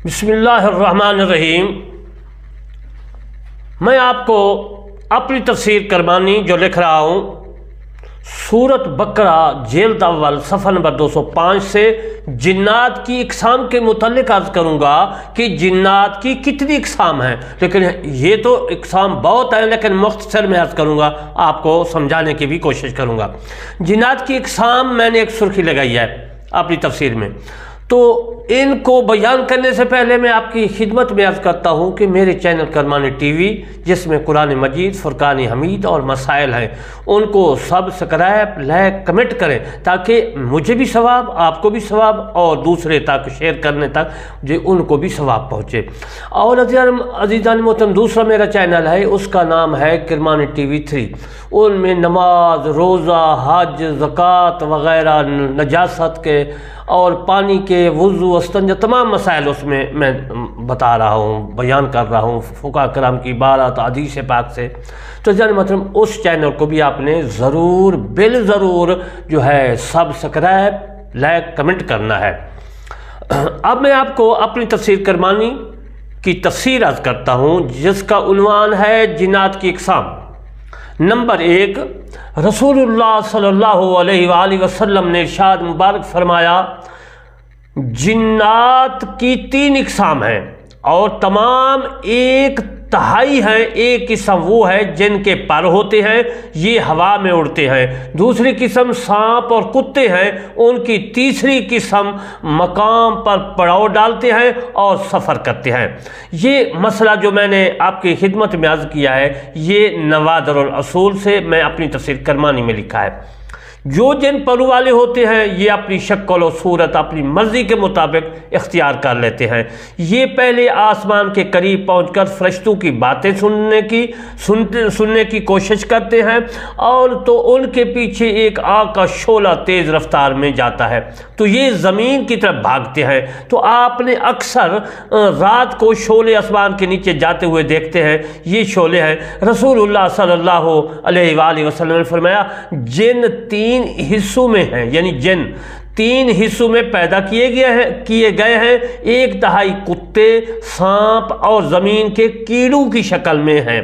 بسم اللہ الرحمن الرحیم۔ میں آپ کو اپنی تفسیر کرمانی جو لکھ رہا ہوں سورۃ بقرہ جلد اول صفحہ نمبر 205 سے جنات کی اقسام کے متعلق عرض کروں گا کہ جنات کی کتنی اقسام ہیں، لیکن یہ تو اقسام بہت ہیں، لیکن مختصر میں عرض کروں گا، آپ کو سمجھانے کی بھی کوشش کروں گا۔ جنات کی اقسام میں نے ایک سرخی لگائی ہے اپنی تفسیر میں، تو ان کو بیان کرنے سے پہلے میں آپ کی خدمت میں عرض کرتا ہوں کہ میرے چینل کرمانی ٹی وی جس میں قرآن مجید، فرقان حمید اور مسائل ہیں، ان کو سبسکرائب، لائک، کمنٹ کریں تاکہ مجھے بھی ثواب، آپ کو بھی ثواب اور دوسرے تک شیئر کرنے تک جو ان کو بھی ثواب پہنچے۔ اور عزیزان محترم، دوسرا میرا چینل ہے، اس کا نام ہے کرمانی ٹی وی 3۔ ان میں نماز، روزہ، حج، زکوٰۃ وغیرہ، نجاست کے اور پانی کے، وضو، استنجا، تمام مسائل اس میں بتا رہا ہوں، بیان کر رہا ہوں فقہاء کرام کی عبارات حدیث پاک سے۔ تو جان محترم، اس چینل کو بھی آپ نے ضرور بالضرور جو ہے سبسکرائب، لائک، کمنٹ کرنا ہے۔ اب میں آپ کو اپنی تفسیر کرمانی کی تفسیر عرض کرتا ہوں جس کا عنوان ہے جنات کی اقسام۔ نمبر 1، رسول اللہ صلی اللہ علیہ وآلہ وسلم نے ارشاد مبارک فرمایا، جنات کی 3 اقسام ہیں اور تمام 1/3 ہیں۔ ایک قسم وہ ہے جن کے پر ہوتے ہیں، یہ ہوا میں اڑتے ہیں۔ دوسری قسم سانپ اور کتے ہیں، ان کی تیسری قسم مقام پر پڑاؤ ڈالتے ہیں اور سفر کرتے ہیں۔ یہ مسئلہ جو میں نے آپ کی خدمت میں عرض کیا ہے، یہ نوادر الاصول سے میں اپنی تفسیر کرمانی میں لکھا ہے۔ جو جن پرو والے ہوتے ہیں یہ اپنی شکل و صورت اپنی مرضی کے مطابق اختیار کر لیتے ہیں۔ یہ پہلے آسمان کے قریب پہنچ کر فرشتوں کی باتیں سننے کی کوشش کرتے ہیں، اور تو ان کے پیچھے ایک آگ کا شعلہ تیز رفتار میں جاتا ہے تو یہ زمین کی طرف بھاگتے ہیں۔ تو آپ نے اکثر رات کو شعلے آسمان کے نیچے جاتے ہوئے دیکھتے ہیں، یہ شعلے ہیں۔ رسول اللہ صلی اللہ علیہ وآلہ وسلم نے فرمایا، جن 3 حصوں میں ہیں، یعنی جن 3 حصوں میں پیدا کیے گئے ہیں، 1/3 کتے، سانپ اور زمین کے کیڑوں کی شکل میں ہیں،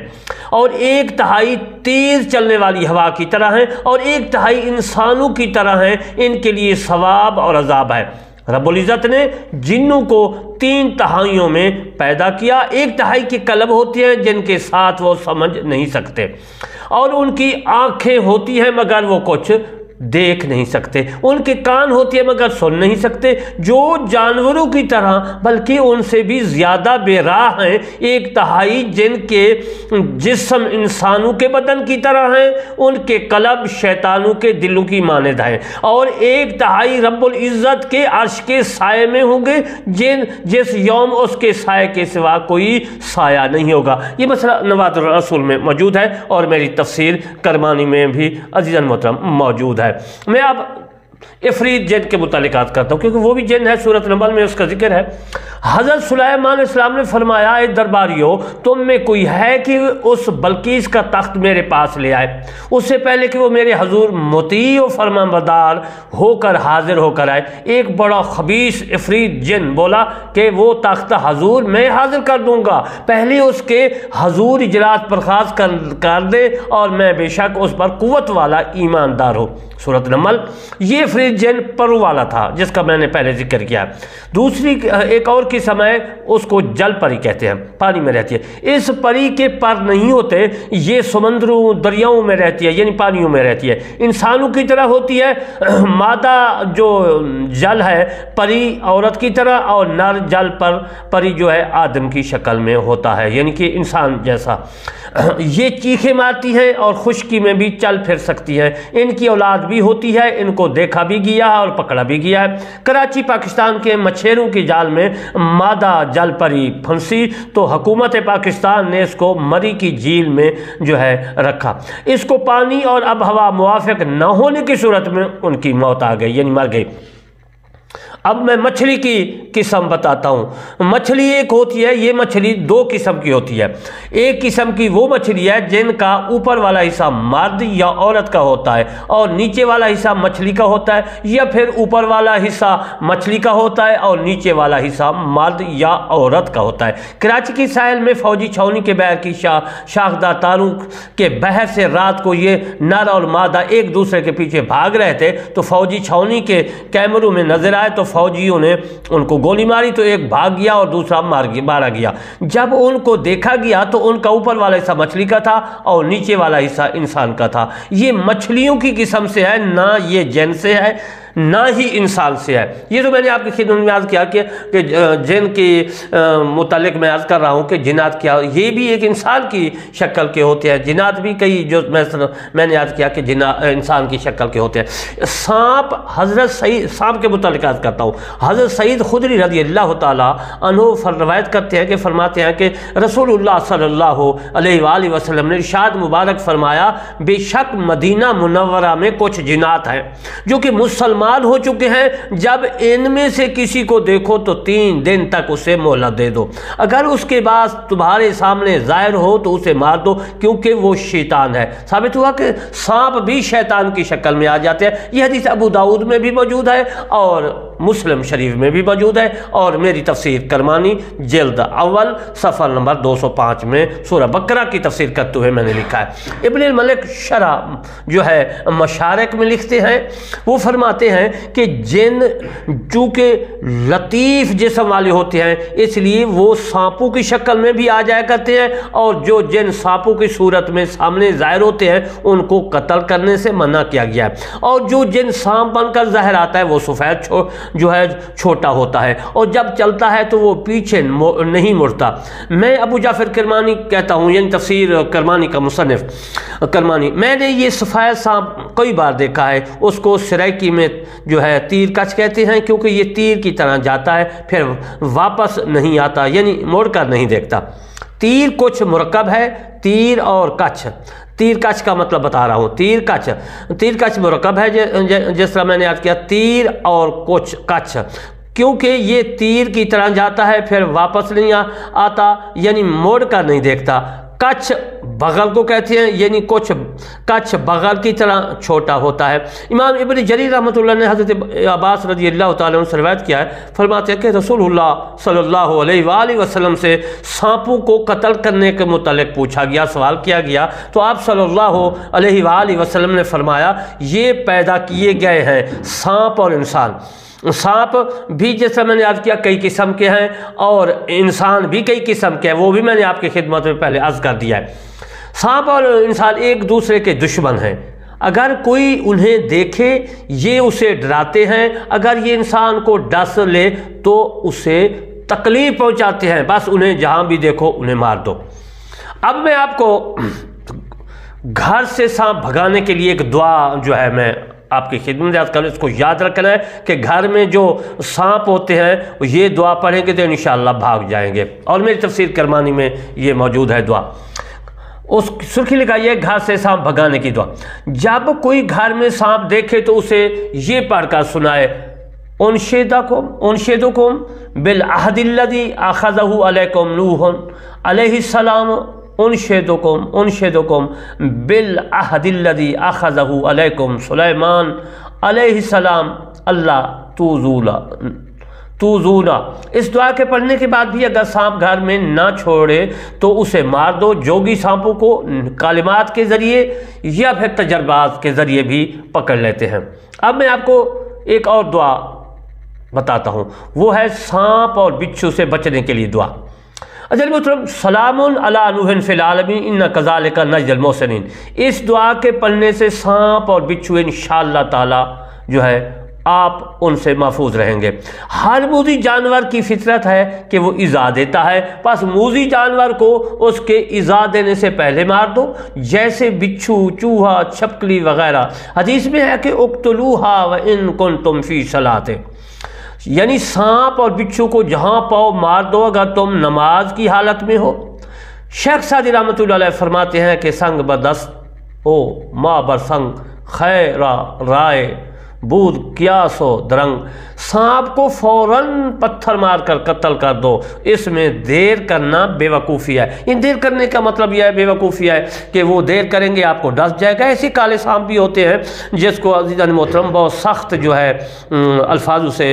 اور 1/3 تیز چلنے والی ہوا کی طرح ہیں، اور 1/3 انسانوں کی طرح ہیں۔ ان کے لیے ثواب اور عذاب ہے۔ رب العزت نے جنوں کو 3 تہائیوں میں پیدا کیا۔ 1/3 کے قلب ہوتی ہیں جن کے ساتھ وہ سمجھ نہیں سکتے، اور ان کی آنکھیں ہوتی ہیں مگر وہ کچھ دیکھ نہیں سکتے، ان کے کان ہوتی ہیں مگر سن نہیں سکتے، جو جانوروں کی طرح بلکہ ان سے بھی زیادہ بے راہ ہیں۔ 1/3 جن کے جسم انسانوں کے بدن کی طرح ہیں، ان کے قلب شیطانوں کے دلوں کی مانند ہیں، اور 1/3 رب العزت کے عرش کے سائے میں ہوں گے، جس یوم اس کے سائے کے سوا کوئی سایہ نہیں ہوگا۔ یہ مسئلہ نوادر الرسول میں موجود ہے اور میری تفسیر کرمانی میں بھی عزیزاً محترم موجود ہے۔ میں اب افریت جن کے متعلقات کرتا ہوں کیونکہ وہ بھی جن ہے، سورۃ نمل میں اس کا ذکر ہے۔ حضرت سلیمان علیہ السلام نے فرمایا، اے درباریوں، تم میں کوئی ہے کہ اس بلقیس کا تخت میرے پاس لے آئے، اس سے پہلے کہ وہ میرے حضور مطیع و فرمانبردار ہو کر حاضر ہو کر آئے۔ ایک بڑا خبیث افریت جن بولا کہ وہ تخت حضور میں حاضر کر دوں گا، پہلے اس کے حضور اجلاس برخاست کر دے، اور میں بے شک اس پر قوت والا ایماندار ہوں۔ سورۃ نمل۔ یہ افریت جن پرو والا تھا جس کا میں نے پہلے ذکر کیا۔ دوسری ایک اور قسم ہے، اس کو جل پری کہتے ہیں، پانی میں رہتی ہے۔ اس پری کے پر نہیں ہوتے، یہ سمندروں، دریاؤں میں رہتی ہے، یعنی پانیوں میں رہتی ہے۔ انسانوں کی طرح ہوتی ہے، مادہ جو جل ہے پری عورت کی طرح، اور نر جل پر پری جو ہے آدم کی شکل میں ہوتا ہے، یعنی کہ انسان جیسا۔ یہ چیخیں مارتی ہیں اور خشکی میں بھی چل پھر سکتی ہیں۔ ان کی اولاد بھی ہوتی ہے، ان کو دیکھا بھی گیا ہے اور پکڑا بھی گیا ہے۔ کراچی پاکستان کے مچھیروں کی جال میں مادہ جل پری پھنسی تو حکومت پاکستان نے اس کو مری کی جھیل میں جو ہے رکھا۔ اس کو پانی اور آب و ہوا موافق نہ ہونے کی صورت میں ان کی موت آ گئی، یعنی مر گئی۔ اب میں مچھلی کی قسم بتاتا ہوں۔ مچھلی ایک ہوتی ہے، یہ مچھلی دو قسم کی ہوتی ہے۔ ایک قسم کی وہ مچھلی ہے جن کا اوپر والا حصہ مرد یا عورت کا ہوتا ہے اور نیچے والا حصہ مچھلی کا ہوتا ہے، یا پھر اوپر والا حصہ مچھلی کا ہوتا ہے اور نیچے والا حصہ مرد یا عورت کا ہوتا ہے۔ کراچی کی ساحل میں فوجی چھاؤنی کے بحر کی شاخدار تاروں کے بحر سے رات کو یہ نر اور مادہ ایک دوسرے کے پیچھے بھاگ رہے تھے تو فوجی چھاؤنی کے کیمروں میں نظر آئے تو فوجیوں نے ان کو گولی ماری تو ایک بھاگ گیا اور دوسرا مارا گیا۔ جب ان کو دیکھا گیا تو ان کا اوپر والا حصہ مچھلی کا تھا اور نیچے والا حصہ انسان کا تھا۔ یہ مچھلیوں کی قسم سے ہے، نہ یہ جن سے ہے نہ ہی انسان سے ہے۔ یہ تو میں نے آپ کی خدمت میں عرض کیا کہ جن کے متعلق میں عرض کر رہا ہوں کہ جنات کیا، یہ بھی ایک انسان کی شکل کے ہوتے ہیں۔ جنات بھی کئی جو میں نے عرض کیا کہ انسان کی شکل کے ہوتے ہیں۔ سانپ، حضرت سعید، سانپ کے متعلق عرض کرتا ہوں، حضرت سعید خدری رضی اللہ تعالیٰ عنہ روایت کرتے ہیں کہ فرماتے ہیں کہ رسول اللہ صلی اللہ علیہ وآلہ وسلم نے ارشاد مبارک فرمایا، بے شک مدینہ منورہ میں کچھ جنات ہیں جو کہ مسلمان ہو چکے ہیں، جب ان میں سے کسی کو دیکھو تو 3 دن تک اسے مہلت دے دو، اگر اس کے بعد تمہارے سامنے ظاہر ہو تو اسے مار دو کیونکہ وہ شیطان ہے۔ ثابت ہوا کہ سانپ بھی شیطان کی شکل میں آ جاتے ہیں۔ یہ حدیث ابو داؤد میں بھی موجود ہے اور مسلم شریف میں بھی موجود ہے، اور میری تفسیر کرمانی جلد اول صفحہ نمبر 205 میں سورہ بقرہ کی تفسیر کرتے ہوئے میں نے لکھا ہے۔ ابن الملک شرح جو ہے مشارق میں لکھتے ہیں، وہ فرماتے ہیں کہ جن چونکہ لطیف جسم والے ہوتے ہیں اس لیے وہ سانپوں کی شکل میں بھی آ جایا کرتے ہیں، اور جو جن سانپوں کی صورت میں سامنے ظاہر ہوتے ہیں ان کو قتل کرنے سے منع کیا گیا ہے، اور جو جن سانپ بن کر ظاہر آتا ہے وہ سفید جو ہے چھوٹا ہوتا ہے اور جب چلتا ہے تو وہ پیچھے نہیں مڑتا۔ میں ابو جعفر کرمانی کہتا ہوں، یعنی تفسیر کرمانی کا مصنف کرمانی، میں نے یہ سفید سانپ کئی بار دیکھا ہے۔ اس کو سرائکی میں جو ہے تیر کچ کہتے ہیں کیونکہ یہ تیر کی طرح جاتا ہے پھر واپس نہیں آتا، یعنی مڑ کر نہیں دیکھتا۔ تیر کچھ مرکب ہے، تیر اور کچھ، تیر کچ کا مطلب بتا رہا ہوں، تیر کچ مرکب ہے، جس طرح میں نے عرض کیا تیر اور کچھ کچ، کیونکہ یہ تیر کی طرح جاتا ہے پھر واپس نہیں آتا، یعنی موڑ کر نہیں دیکھتا۔ کچھ بغل کو کہتے ہیں، یعنی کچھ کچھ بغل کی طرح چھوٹا ہوتا ہے۔ امام ابن جریر رحمۃ اللہ نے حضرت عباس رضی اللہ تعالیٰ عنہ سے روایت کیا ہے، فرماتے ہیں کہ رسول اللہ صلی اللہ علیہ وآلہ وسلم سے سانپوں کو قتل کرنے کے متعلق پوچھا گیا، سوال کیا گیا، تو آپ صلی اللہ علیہ وآلہ وسلم نے فرمایا یہ پیدا کیے گئے ہیں سانپ اور انسان۔ سانپ بھی جیسا میں نے عرض کیا کئی قسم کے ہیں اور انسان بھی کئی قسم کے ہیں، وہ بھی میں نے آپ کی خدمت میں پہلے عرض کر دیا ہے۔ سانپ اور انسان ایک دوسرے کے دشمن ہیں، اگر کوئی انہیں دیکھے یہ اسے ڈراتے ہیں، اگر یہ انسان کو ڈس لے تو اسے تکلیف پہنچاتے ہیں، بس انہیں جہاں بھی دیکھو انہیں مار دو۔ اب میں آپ کو گھر سے سانپ بھگانے کے لیے ایک دعا جو ہے میں آپ کی خدمت یاد کروں، اس کو یاد رکھنا ہے کہ گھر میں جو سانپ ہوتے ہیں یہ دعا پڑھیں گے تو انشاءاللہ بھاگ جائیں گے، اور میری تفسیر کرمانی میں یہ موجود ہے دعا۔ اس سرخی لگائیے گھر سے سانپ بھگانے کی دعا۔ جب کوئی گھر میں سانپ دیکھے تو اسے یہ پڑھ کر سنائے، انشدکم بالعہد الذی اخذہ علیکم نوح علیہ السلام، انشدکم بالعہد الذی اخذہ علیکم سلیمان علیہ السلام اللہ توزونا۔ اس دعا کے پڑھنے کے بعد بھی اگر سانپ گھر میں نہ چھوڑے تو اسے مار دو۔ جوگی سانپوں کو کلمات کے ذریعے یا پھر تجربات کے ذریعے بھی پکڑ لیتے ہیں۔ اب میں آپ کو ایک اور دعا بتاتا ہوں، وہ ہے سانپ اور بچھو سے بچنے کے لیے دعا۔ اجل محترم، سلام علی نوح فی العالمین انا کذالک نجزی المحسنین، اس دعا کے پڑھنے سے سانپ اور بچھو انشاءاللہ تعالی جو ہے آپ ان سے محفوظ رہیں گے۔ ہر موذی جانور کی فطرت ہے کہ وہ ایذا دیتا ہے، پس موذی جانور کو اس کے ایذا دینے سے پہلے مار دو، جیسے بچھو، چوہا، چھپکلی وغیرہ۔ حدیث میں ہے کہ اقتلوہا وان کنتم فی صلاۃ، یعنی سانپ اور بچھو کو جہاں پاؤ مار دو اگر تم نماز کی حالت میں ہو۔ شیخ سعدی رحمۃ اللہ علیہ فرماتے ہیں کہ سنگ بدست او ماں بر سنگ خیر رائے بود قیاس و درنگ، سانپ کو فوراً پتھر مار کر قتل کر دو، اس میں دیر کرنا بے وقوفی ہے۔ ان دیر کرنے کا مطلب یہ ہے بے وقوفی ہے کہ وہ دیر کریں گے آپ کو ڈس جائے گا۔ ایسے کالے سانپ بھی ہوتے ہیں جس کو عزیزان محترم بہت سخت جو ہے الفاظ سے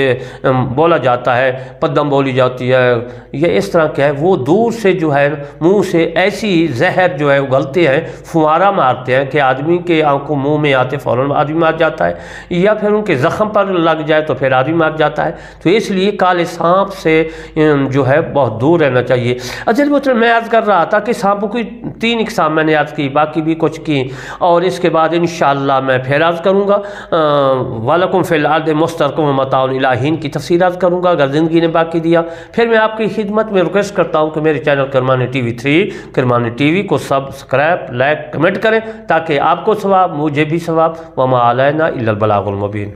بولا جاتا ہے، پدم بولی جاتی ہے، یہ اس طرح کیا ہے، وہ دور سے جو ہے منہ سے ایسی زہر جو ہے اگلتے ہیں، فوارہ مارتے ہیں کہ آدمی کے آنکھوں منہ میں آتے فوراً آدمی مار جاتا ہے، یا پھر ان کے زخم پر لگ جائے تو پھر آدمی مار جاتا ہے۔ تو اس لیے کالے سانپ سے جو ہے بہت دور رہنا چاہیے۔ عزیز محترم میں عرض کر رہا تھا کہ سانپوں کی 3 اقسام میں نے عرض کی، باقی بھی کچھ کی، اور اس کے بعد انشاءاللہ میں پھر عرض کروں گا وَلَكُمْ فِي الْأَرْضِ مُسْتَقَرٌّ وَمَتَاعٌ إِلَىٰ حِینٍ کی تفصیل عرض کروں گا اگر زندگی نے باقی دیا۔ پھر میں آپ کی خدمت میں ریکویسٹ کرتا ہوں کہ میرے channel Kirmani T V 3 Kirmani T V کو سبسکرائب، لائک، کمنٹ کریں تاکہ آپ کو ثواب، مجھے بھی ثواب، وَمَا عَلَيْنَا إِلَّا الْبَلَاغُ الْمُبِینُ۔